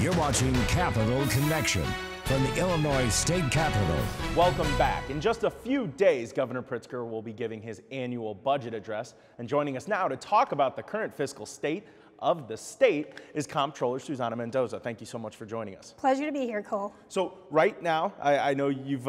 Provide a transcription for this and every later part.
You're watching Capital Connection from the Illinois State Capitol. Welcome back. In just a few days, Governor Pritzker will be giving his annual budget address. And joining us now to talk about the current fiscal state of the state is Comptroller Susana Mendoza. Thank you so much for joining us. Pleasure to be here, Cole. So right now, I know you've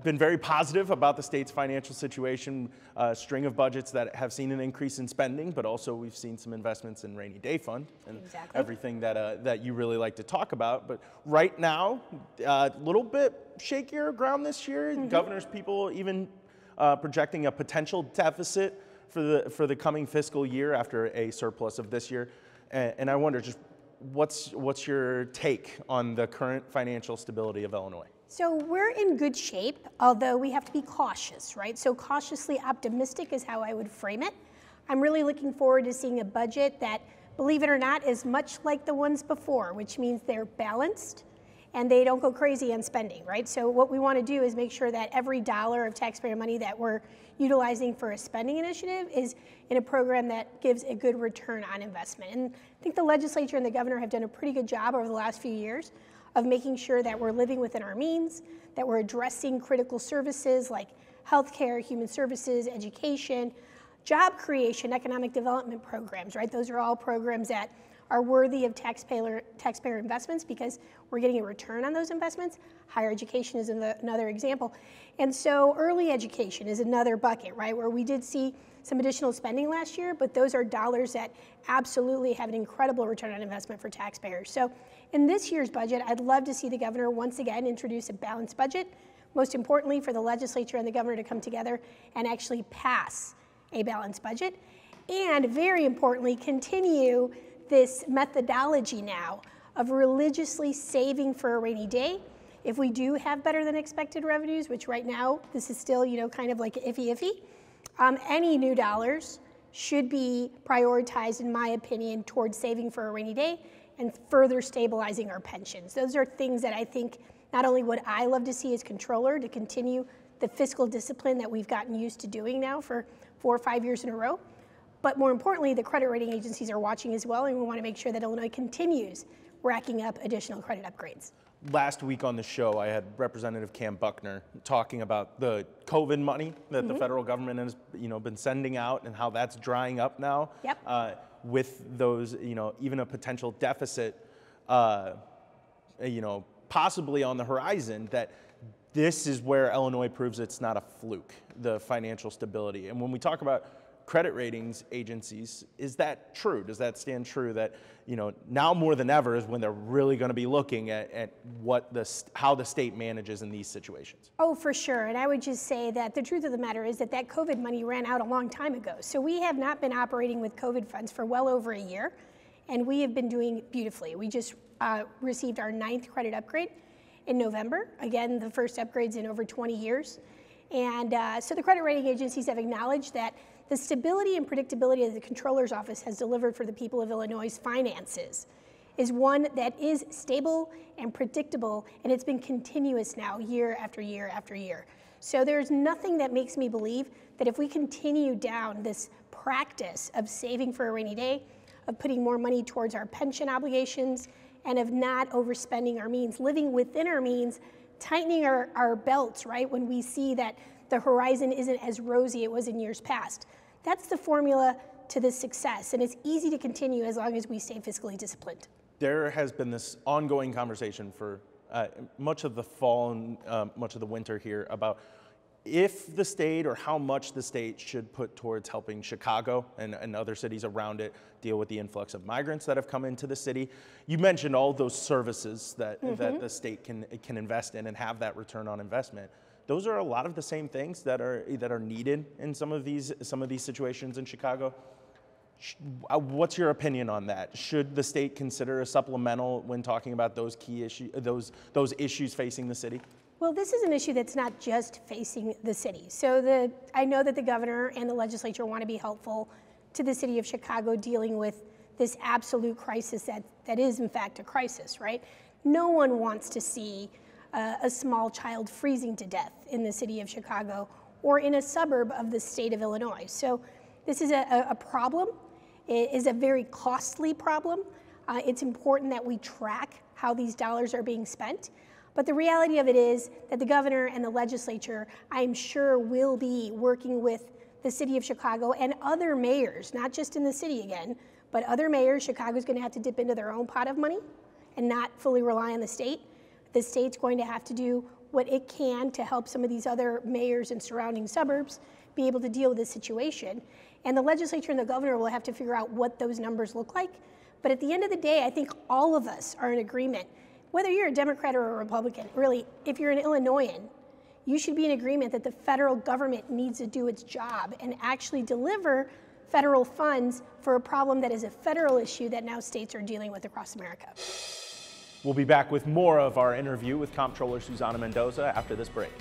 been very positive about the state's financial situation, string of budgets that have seen an increase in spending, but also we've seen some investments in rainy day fund and everything that you really like to talk about. But right now, a little bit shakier ground this year. Governor's people even projecting a potential deficit for the coming fiscal year after a surplus of this year. And I wonder, just what's your take on the current financial stability of Illinois? So we're in good shape, although we have to be cautious, right? So cautiously optimistic is how I would frame it. I'm really looking forward to seeing a budget that, believe it or not, is much like the ones before, which means they're balanced and they don't go crazy on spending, right? So what we want to do is make sure that every dollar of taxpayer money that we're utilizing for a spending initiative is in a program that gives a good return on investment. And I think the legislature and the governor have done a pretty good job over the last few years of making sure that we're living within our means, that we're addressing critical services like healthcare, human services, education, job creation, economic development programs, right? Those are all programs that are worthy of taxpayer investments because we're getting a return on those investments. Higher education is another example. And so early education is another bucket, right, where we did see some additional spending last year, but those are dollars that absolutely have an incredible return on investment for taxpayers. So in this year's budget, I'd love to see the governor once again introduce a balanced budget, most importantly for the legislature and the governor to come together and actually pass a balanced budget, and very importantly, continue this methodology now of religiously saving for a rainy day. If we do have better than expected revenues, which right now this is still, kind of like iffy, any new dollars should be prioritized, in my opinion, towards saving for a rainy day and further stabilizing our pensions. Those are things that I think not only would I love to see as controller to continue the fiscal discipline that we've gotten used to doing now for 4 or 5 years in a row, but more importantly, the credit rating agencies are watching as well, and we want to make sure that Illinois continues racking up additional credit upgrades. Last week on the show, I had Representative Cam Buckner talking about the COVID money that the federal government has, been sending out and how that's drying up now. Yep. With those, even a potential deficit, possibly on the horizon. That this is where Illinois proves it's not a fluke, the financial stability. And when we talk about credit ratings agencies, is that true? Does that stand true that, now more than ever is when they're really going to be looking at how the state manages in these situations? Oh, for sure. And I would just say that the truth of the matter is that COVID money ran out a long time ago. So we have not been operating with COVID funds for well over a year, and we have been doing beautifully. We just received our 9th credit upgrade in November. Again, the first upgrades in over 20 years. And so the credit rating agencies have acknowledged that the stability and predictability that the Comptroller's Office has delivered for the people of Illinois' finances is one that is stable and predictable, and it's been continuous now year after year after year. So there's nothing that makes me believe that if we continue down this practice of saving for a rainy day, of putting more money towards our pension obligations, and of not overspending our means, living within our means, tightening our belts, right, when we see that the horizon isn't as rosy it was in years past. That's the formula to this success, and it's easy to continue as long as we stay fiscally disciplined. There has been this ongoing conversation for much of the fall and much of the winter here about if the state or how much the state should put towards helping Chicago and other cities around it deal with the influx of migrants that have come into the city. You mentioned all those services that the state can invest in and have that return on investment. Those are a lot of the same things that are needed in some of these situations in Chicago. What's your opinion on that? Should the state consider a supplemental when talking about those key issues, those issues facing the city? Well, this is an issue that's not just facing the city. So I know that the governor and the legislature want to be helpful to the city of Chicago dealing with this absolute crisis that is in fact a crisis, right? No one wants to see a small child freezing to death in the city of Chicago or in a suburb of the state of Illinois. So this is a problem. It is a very costly problem. It's important that we track how these dollars are being spent. But the reality of it is that the governor and the legislature, I'm sure, will be working with the city of Chicago and other mayors, not just in the city again, but other mayors. Chicago's going to have to dip into their own pot of money and not fully rely on the state. The state's going to have to do what it can to help some of these other mayors in surrounding suburbs be able to deal with this situation. And the legislature and the governor will have to figure out what those numbers look like. But at the end of the day, I think all of us are in agreement. Whether you're a Democrat or a Republican, really, if you're an Illinoisan, you should be in agreement that the federal government needs to do its job and actually deliver federal funds for a problem that is a federal issue that now states are dealing with across America. We'll be back with more of our interview with Comptroller Susana Mendoza after this break.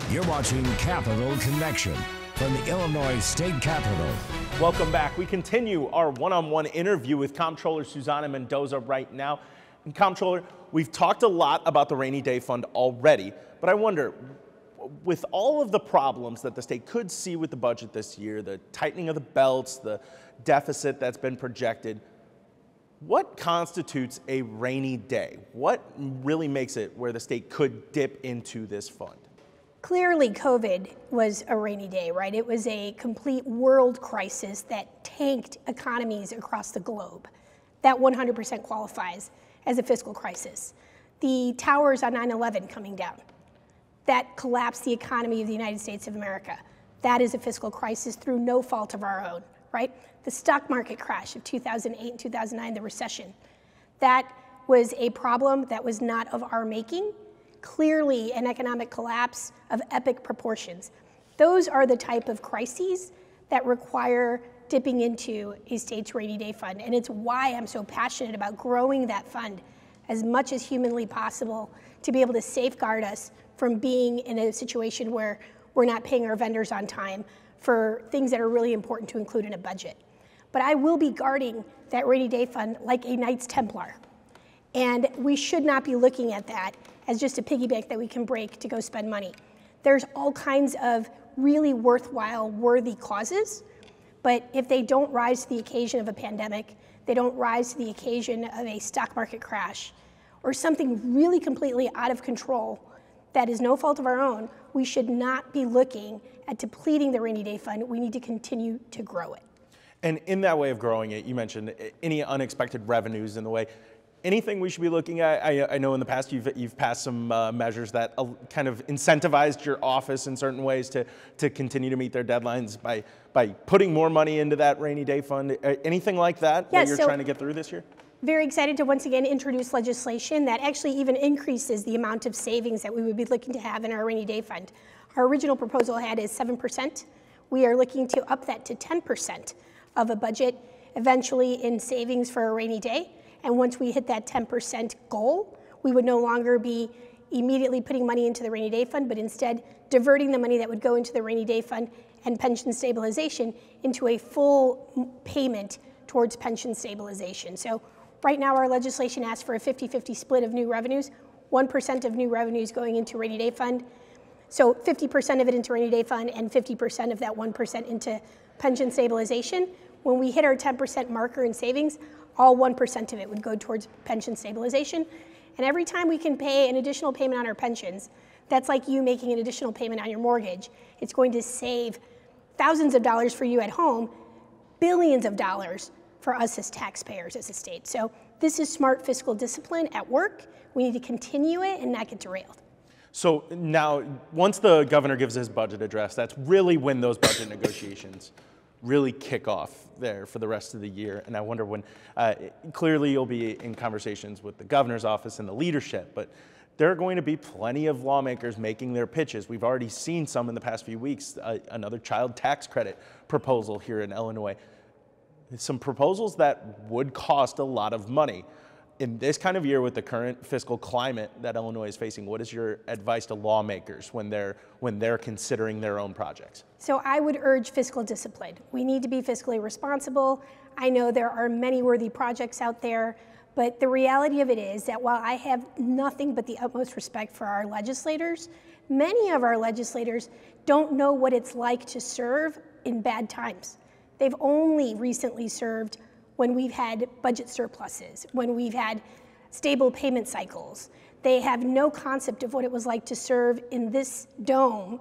You're watching Capital Connection from the Illinois State Capitol. Welcome back. We continue our one-on-one interview with Comptroller Susana Mendoza right now. And Comptroller, we've talked a lot about the Rainy Day Fund already, but I wonder, with all of the problems that the state could see with the budget this year, the tightening of the belts, the deficit that's been projected, what constitutes a rainy day? What really makes it where the state could dip into this fund? Clearly, COVID was a rainy day, right? It was a complete world crisis that tanked economies across the globe. That 100% qualifies as a fiscal crisis. The towers on 9/11 coming down, that collapsed the economy of the United States of America. That is a fiscal crisis through no fault of our own, right? The stock market crash of 2008 and 2009, the recession, that was a problem that was not of our making. Clearly an economic collapse of epic proportions. Those are the type of crises that require dipping into a state's rainy day fund. And it's why I'm so passionate about growing that fund as much as humanly possible to be able to safeguard us from being in a situation where we're not paying our vendors on time for things that are really important to include in a budget. But I will be guarding that rainy day fund like a Knights Templar. And we should not be looking at that as just a piggy bank that we can break to go spend money. There's all kinds of really worthwhile, worthy causes, but if they don't rise to the occasion of a pandemic, they don't rise to the occasion of a stock market crash, or something really completely out of control that is no fault of our own, we should not be looking at depleting the rainy day fund. We need to continue to grow it. And in that way of growing it, you mentioned any unexpected revenues in the way. Anything we should be looking at? I know in the past you've passed some measures that kind of incentivized your office in certain ways to continue to meet their deadlines by putting more money into that rainy day fund. Anything like that that you're trying to get through this year? Very excited to once again introduce legislation that actually even increases the amount of savings that we would be looking to have in our rainy day fund. Our original proposal had is 7%. We are looking to up that to 10% of a budget eventually in savings for a rainy day. And once we hit that 10% goal, we would no longer be immediately putting money into the rainy day fund, but instead diverting the money that would go into the rainy day fund and pension stabilization into a full payment towards pension stabilization. So right now our legislation asks for a 50-50 split of new revenues, 1% of new revenues going into rainy day fund. So 50% of it into rainy day fund and 50% of that 1% into pension stabilization. When we hit our 10% marker in savings, all 1% of it would go towards pension stabilization. And every time we can pay an additional payment on our pensions, that's like you making an additional payment on your mortgage. It's going to save thousands of dollars for you at home, billions of dollars for us as taxpayers as a state. So this is smart fiscal discipline at work. We need to continue it and not get derailed. So now, once the governor gives his budget address, that's really when those budget negotiations really kick off there for the rest of the year. And I wonder when, clearly you'll be in conversations with the governor's office and the leadership, but there are going to be plenty of lawmakers making their pitches. We've already seen some in the past few weeks, another child tax credit proposal here in Illinois. Some proposals that would cost a lot of money. In this kind of year with the current fiscal climate that Illinois is facing, what is your advice to lawmakers when they're considering their own projects? So I would urge fiscal discipline. We need to be fiscally responsible. I know there are many worthy projects out there, but the reality of it is that while I have nothing but the utmost respect for our legislators, many of our legislators don't know what it's like to serve in bad times. They've only recently served when we've had budget surpluses, when we've had stable payment cycles. They have no concept of what it was like to serve in this dome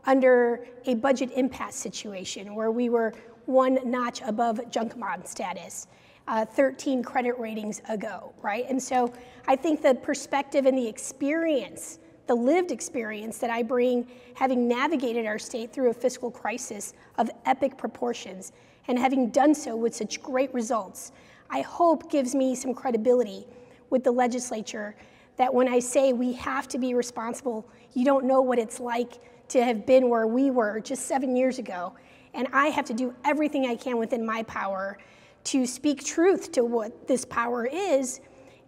under a budget impasse situation where we were one notch above junk bond status 13 credit ratings ago, right? And so I think the perspective and the experience, the lived experience that I bring, having navigated our state through a fiscal crisis of epic proportions and having done so with such great results, I hope gives me some credibility with the legislature that when I say we have to be responsible, you don't know what it's like to have been where we were just 7 years ago. And I have to do everything I can within my power to speak truth to what this power is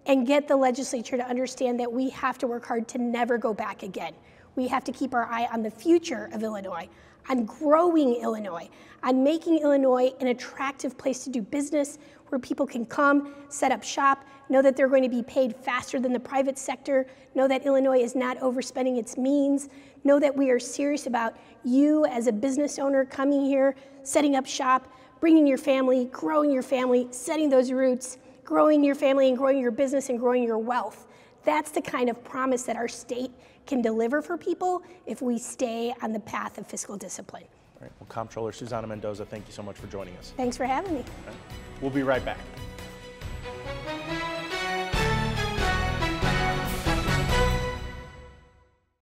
and get the legislature to understand that we have to work hard to never go back again. We have to keep our eye on the future of Illinois, on growing Illinois, on making Illinois an attractive place to do business, where people can come, set up shop, know that they're going to be paid faster than the private sector, know that Illinois is not overspending its means, know that we are serious about you as a business owner coming here, setting up shop, bringing your family, growing your family, setting those roots, growing your family and growing your business and growing your wealth. That's the kind of promise that our state can deliver for people if we stay on the path of fiscal discipline. All right. Well, Comptroller Susana Mendoza, thank you so much for joining us. Thanks for having me. All right. We'll be right back.